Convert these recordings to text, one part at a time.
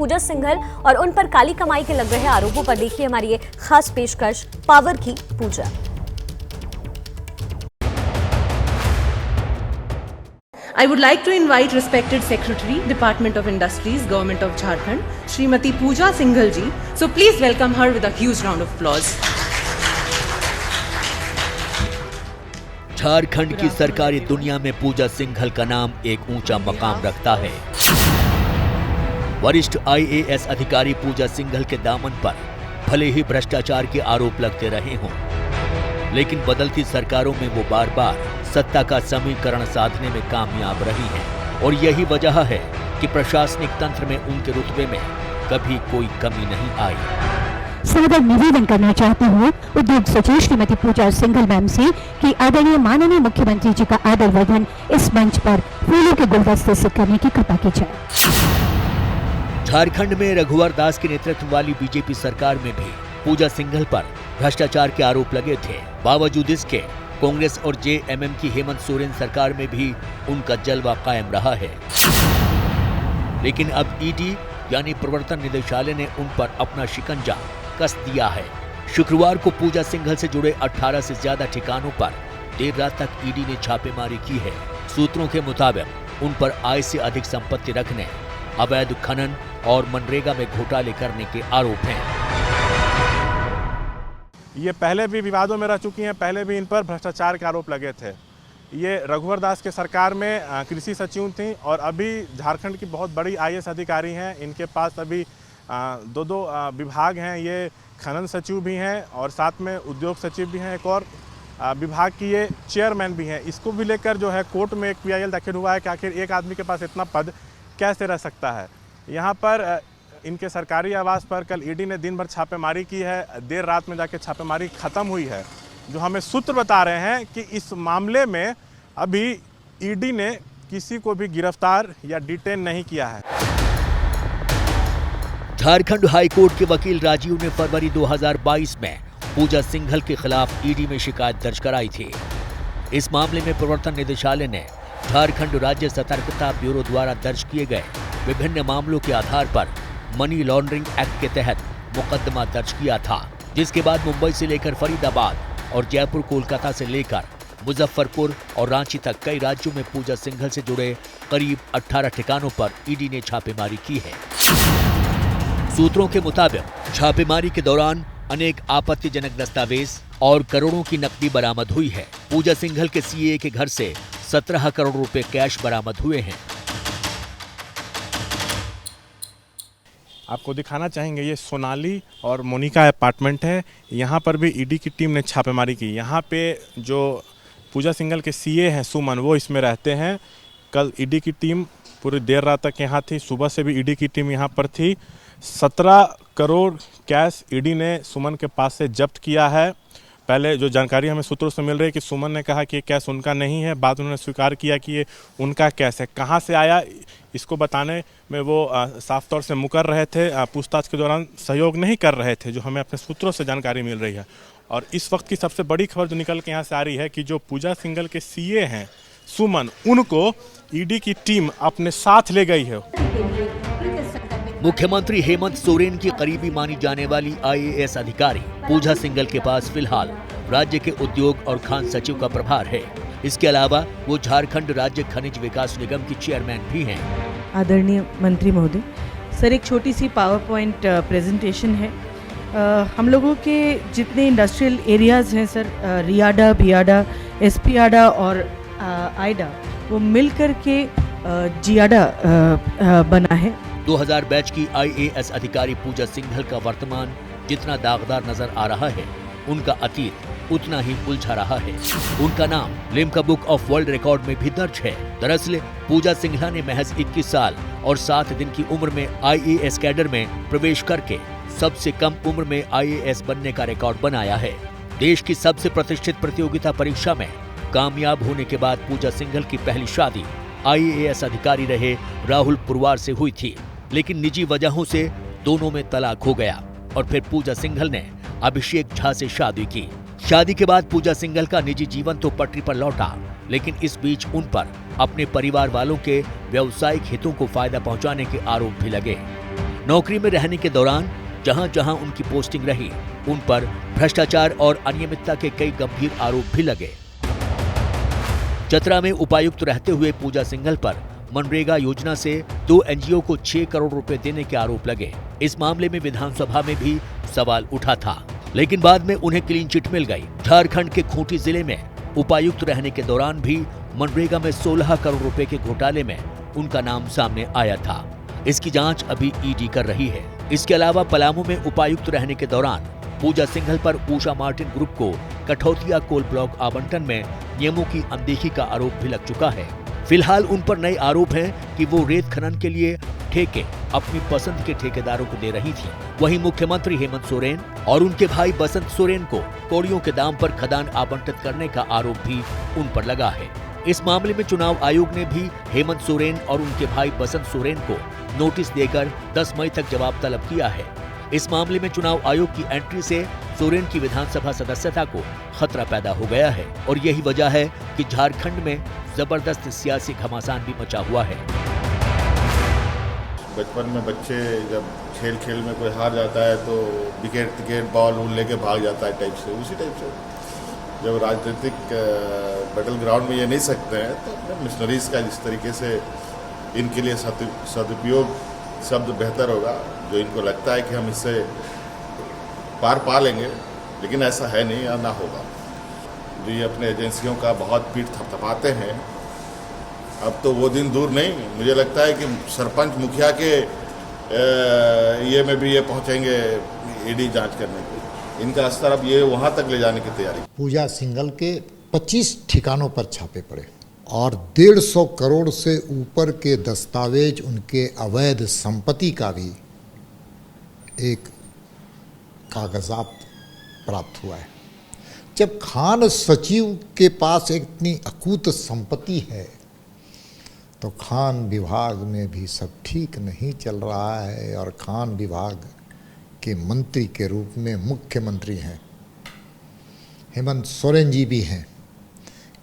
पूजा सिंघल और उन पर काली कमाई के लग रहे आरोपों पर देखिए हमारी ये खास पेशकश पावर की पूजा। I would like to invite respected Secretary, Department of Industries, Government of Jharkhand, Srimati Pooja Singhal ji. So please welcome her with a huge round of applause. Jharkhand की सरकारी दुनिया में पूजा सिंघल का नाम एक ऊंचा मकाम रखता है। वरिष्ठ IAS अधिकारी पूजा सिंघल के दामन पर भले ही भ्रष्टाचार के आरोप लगते रहे हों, लेकिन बदलती सरकारों में वो बार बार सत्ता का समीकरण साधने में कामयाब रही हैं और यही वजह है कि प्रशासनिक तंत्र में उनके रुतबे में कभी कोई कमी नहीं आई। सादर निवेदन करना चाहती हूँ उद्योग सचिव श्रीमती पूजा सिंघल मैम से कि आदरणीय माननीय मुख्यमंत्री जी का आदर वर्धन इस मंच पर फूलों के गुलदस्ते से करने की कृपा की जाए। झारखंड में रघुवर दास के नेतृत्व वाली बीजेपी सरकार में भी पूजा सिंघल पर भ्रष्टाचार के आरोप लगे थे। बावजूद इसके कांग्रेस और JMM की हेमंत सोरेन सरकार में भी उनका जलवा कायम रहा है, लेकिन अब ED यानी प्रवर्तन निदेशालय ने उन पर अपना शिकंजा कस दिया है। शुक्रवार को पूजा सिंघल से जुड़े 18 से ज्यादा ठिकानों पर देर रात तक ED ने छापेमारी की है। सूत्रों के मुताबिक उन पर आय से अधिक संपत्ति रखने, अवैध खनन और मनरेगा में घोटाले करने के आरोप हैं। ये पहले भी विवादों में रह चुकी हैं, पहले भी इन पर भ्रष्टाचार के आरोप लगे थे। ये रघुवर दास के सरकार में कृषि सचिव थी और अभी झारखंड की बहुत बड़ी IAS अधिकारी हैं। इनके पास अभी दो विभाग हैं। ये खनन सचिव भी हैं और साथ में उद्योग सचिव भी हैं। एक और विभाग की ये चेयरमैन भी हैं। इसको भी लेकर जो है कोर्ट में एक PIL दाखिल हुआ है कि आखिर एक आदमी के पास इतना पद कैसे रह सकता है। यहाँ पर इनके सरकारी आवास पर कल ED ने दिन भर छापेमारी की है। देर रात में जाके छापेमारी खत्म हुई है। जो हमें सूत्र बता रहे हैं कि इस मामले में अभी ED ने किसी को भी गिरफ्तार या डिटेन नहीं किया है। झारखंड हाई कोर्ट के वकील राजीव ने फरवरी 2022 में पूजा सिंघल के खिलाफ ED में शिकायत दर्ज कराई थी। इस मामले में प्रवर्तन निदेशालय ने झारखंड राज्य सतर्कता ब्यूरो द्वारा दर्ज किए गए विभिन्न मामलों के आधार पर मनी लॉन्ड्रिंग एक्ट के तहत मुकदमा दर्ज किया था, जिसके बाद मुंबई से लेकर फरीदाबाद और जयपुर, कोलकाता से लेकर मुजफ्फरपुर और रांची तक कई राज्यों में पूजा सिंघल से जुड़े करीब 18 ठिकानों पर ED ने छापेमारी की है। सूत्रों के मुताबिक छापेमारी के दौरान अनेक आपत्तिजनक दस्तावेज और करोड़ों की नकदी बरामद हुई है। पूजा सिंघल के CA के घर से 17 करोड़ रुपए कैश बरामद हुए हैं। आपको दिखाना चाहेंगे, ये सोनाली और मोनिका अपार्टमेंट है। यहाँ पर भी ED की टीम ने छापेमारी की। यहाँ पे जो पूजा सिंघल के CA हैं सुमन, वो इसमें रहते हैं। कल ED की टीम पूरी देर रात तक यहाँ थी। सुबह से भी ED की टीम यहाँ पर थी। 17 करोड़ कैश ED ने सुमन के पास से जब्त किया है। पहले जो जानकारी हमें सूत्रों से मिल रही है कि सुमन ने कहा कि ये कैश उनका नहीं है। बाद में उन्होंने स्वीकार किया कि ये उनका कैश है। कहाँ से आया इसको बताने में वो साफ तौर से मुकर रहे थे। पूछताछ के दौरान सहयोग नहीं कर रहे थे, जो हमें अपने सूत्रों से जानकारी मिल रही है। और इस वक्त की सबसे बड़ी खबर जो निकल के यहाँ से आ रही है कि जो पूजा सिंघल के CA हैं सुमन, उनको ED की टीम अपने साथ ले गई है। मुख्यमंत्री हेमंत सोरेन की करीबी मानी जाने वाली IAS अधिकारी पूजा सिंघल के पास फिलहाल राज्य के उद्योग और खान सचिव का प्रभार है। इसके अलावा वो झारखंड राज्य खनिज विकास निगम की चेयरमैन भी हैं। आदरणीय मंत्री महोदय, सर एक छोटी सी पावरपॉइंट प्रेजेंटेशन है। हम लोगों के जितने इंडस्ट्रियल एरियाज हैं सर, रियाडा, बियाडा, एसपियाडा और आइडा, वो मिलकर के जियाडा बना है। 2000 बैच की IAS अधिकारी पूजा सिंघल का वर्तमान जितना दागदार नजर आ रहा है, उनका अतीत उतना ही उलझा रहा है। उनका नाम Limca book of world record में भी दर्ज है। दरअसल पूजा सिंघल ने महज 21 साल और 7 दिन की उम्र में IAS कैडर में प्रवेश करके सबसे कम उम्र में IAS बनने का रिकॉर्ड बनाया है। देश की सबसे प्रतिष्ठित प्रतियोगिता परीक्षा में कामयाब होने के बाद पूजा सिंघल की पहली शादी IAS अधिकारी रहे राहुल पुरवार से हुई थी, लेकिन निजी वजहों से दोनों में तलाक हो गया और फिर पूजा सिंघल ने अभिषेक झा से शादी की। शादी के बाद पूजा सिंघल का निजी जीवन तो पटरी पर लौटा, लेकिन इस बीच उन पर अपने परिवार वालों के व्यावसायिक हितों को फायदा पहुंचाने के आरोप भी लगे। नौकरी में रहने के दौरान जहां जहां उनकी पोस्टिंग रही, उन पर भ्रष्टाचार और अनियमितता के कई गंभीर आरोप भी लगे। चतरा में उपायुक्त रहते हुए पूजा सिंघल पर मनरेगा योजना से 2 एनजीओ को 6 करोड़ रुपए देने के आरोप लगे। इस मामले में विधानसभा में भी सवाल उठा था, लेकिन बाद में उन्हें क्लीन चिट मिल गई। झारखंड के खूंटी जिले में उपायुक्त रहने के दौरान भी मनरेगा में 16 करोड़ रुपए के घोटाले में उनका नाम सामने आया था। इसकी जांच अभी ईडी कर रही है। इसके अलावा पलामू में उपायुक्त रहने के दौरान पूजा सिंघल पर उषा मार्टिन ग्रुप को कठौतिया कोल ब्लॉक आवंटन में नियमों की अनदेखी का आरोप भी लग चुका है। फिलहाल उन पर नए आरोप हैं कि वो रेत खनन के लिए ठेके अपनी पसंद के ठेकेदारों को दे रही थी। वहीं मुख्यमंत्री हेमंत सोरेन और उनके भाई बसंत सोरेन को कौड़ियों के दाम पर खदान आवंटित करने का आरोप भी उन पर लगा है। इस मामले में चुनाव आयोग ने भी हेमंत सोरेन और उनके भाई बसंत सोरेन को नोटिस देकर 10 मई तक जवाब तलब किया है। इस मामले में चुनाव आयोग की एंट्री से सोरेन की विधानसभा सदस्यता को खतरा पैदा हो गया है और यही वजह है कि झारखंड में जबरदस्त सियासी घमासान भी मचा हुआ है। बचपन में बच्चे जब खेल खेल में कोई हार जाता है तो विकेट बॉल लेके भाग जाता है टाइप से, उसी टाइप से जब राजनीतिक बैटल ग्राउंड में ये नहीं सकते हैं तो अपने मिशनरीज का जिस तरीके से इनके लिए सदुपयोग शब्द बेहतर होगा, जो इनको लगता है कि हम इससे पार पा लेंगे, लेकिन ऐसा है नहीं या ना होगा। जो ये अपने एजेंसियों का बहुत पीठ थपथपाते हैं, अब तो वो दिन दूर नहीं, मुझे लगता है कि सरपंच मुखिया के ये में भी ये पहुंचेंगे ईडी जांच करने के। इनका स्तर अब ये वहां तक ले जाने की तैयारी। पूजा सिंघल के 25 ठिकानों पर छापे पड़े और 150 करोड़ से ऊपर के दस्तावेज, उनके अवैध संपत्ति का भी एक कागजात प्राप्त हुआ है। जब खान सचिव के पास इतनी अकूत संपत्ति है तो खान विभाग में भी सब ठीक नहीं चल रहा है और खान विभाग के मंत्री के रूप में मुख्यमंत्री हैं, हेमंत सोरेन जी भी हैं,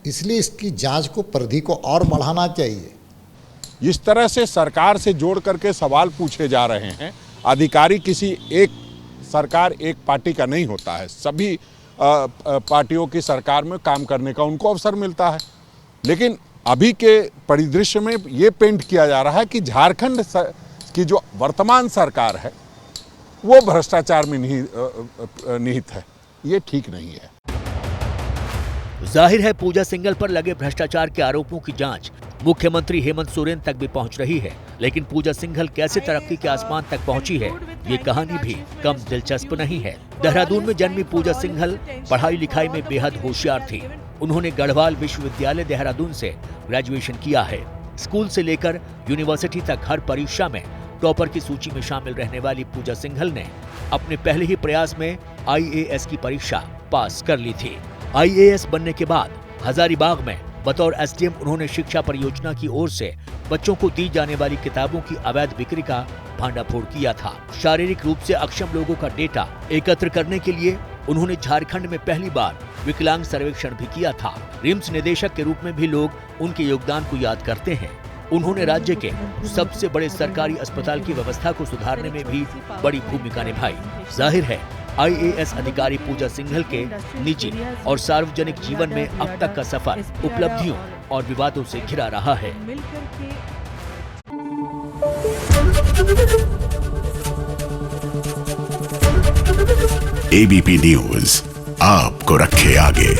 इसलिए इसकी जांच को परिधि को और बढ़ाना चाहिए। इस तरह से सरकार से जोड़ करके सवाल पूछे जा रहे हैं। अधिकारी किसी एक सरकार एक पार्टी का नहीं होता है, सभी पार्टियों की सरकार में काम करने का उनको अवसर मिलता है, लेकिन अभी के परिदृश्य में ये पेंट किया जा रहा है कि झारखंड की जो वर्तमान सरकार है वो भ्रष्टाचार में निहित है। ये ठीक नहीं है। जाहिर है पूजा सिंघल पर लगे भ्रष्टाचार के आरोपों की जांच मुख्यमंत्री हेमंत सोरेन तक भी पहुंच रही है, लेकिन पूजा सिंघल कैसे तरक्की के आसमान तक पहुंची है, ये कहानी भी कम दिलचस्प नहीं है। देहरादून में जन्मी पूजा सिंघल पढ़ाई लिखाई में बेहद होशियार थी। उन्होंने गढ़वाल विश्वविद्यालय देहरादून से ग्रेजुएशन किया है। स्कूल से लेकर यूनिवर्सिटी तक हर परीक्षा में टॉपर की सूची में शामिल रहने वाली पूजा सिंघल ने अपने पहले ही प्रयास में IAS की परीक्षा पास कर ली थी। IAS बनने के बाद हजारीबाग में बतौर SDM उन्होंने शिक्षा परियोजना की ओर से बच्चों को दी जाने वाली किताबों की अवैध बिक्री का भांडाफोड़ किया था। शारीरिक रूप से अक्षम लोगों का डेटा एकत्र करने के लिए उन्होंने झारखंड में पहली बार विकलांग सर्वेक्षण भी किया था। रिम्स निदेशक के रूप में भी लोग उनके योगदान को याद करते हैं। उन्होंने राज्य के सबसे बड़े सरकारी अस्पताल की व्यवस्था को सुधारने में भी बड़ी भूमिका निभाई। जाहिर है IAS अधिकारी पूजा सिंघल के निजी और सार्वजनिक जीवन में अब तक का सफर उपलब्धियों और विवादों से घिरा रहा है। ABP न्यूज आपको रखे आगे।